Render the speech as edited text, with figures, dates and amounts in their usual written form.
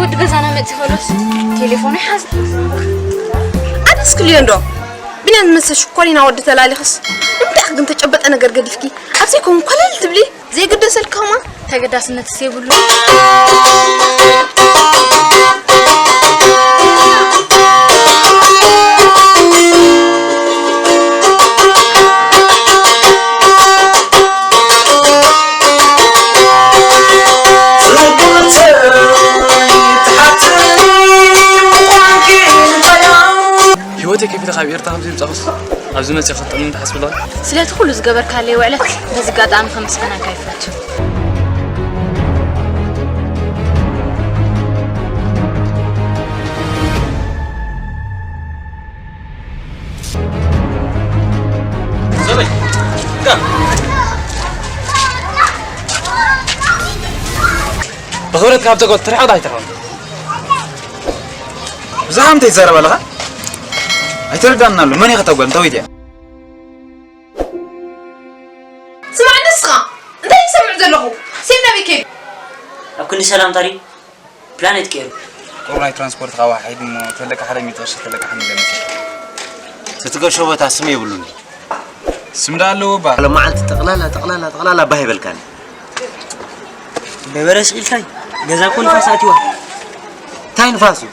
ود جزانا متي خلاص تليفوني حاز أنا سكليون دو بنا نمسح شكورينا ود تلالي خص أنت أخدم تجبت أنا قرقد فيكي أبسيكم قلل تبلي زي قدس الكوما تقدس إن تسيبوا له كيف تخابير تهمزين تقص عزمة يخطط من تحسب الله سلات كله زجبر كالي وعلت بس قاعد عم 5 سنين كيفات زبي كم بخبرت كابتن قلت ترى عضاي ترى زعمت يزرب لها أتردنا له ماني خطأ قلت تويدي سمع نسخة أنت يسمع زلقه سيدنا بكيف أكون سلام تاري بلانيت كير والله ترانسبورت قوا حيد إنه تلك حرامي توصل تلك حمل لمسك ستقول شو بتعسمي يقولون سمدا له با لما عاد تقلالا باهي بالكان ببرس إلتاي جزاكم فاساتي واحد تاين فاسو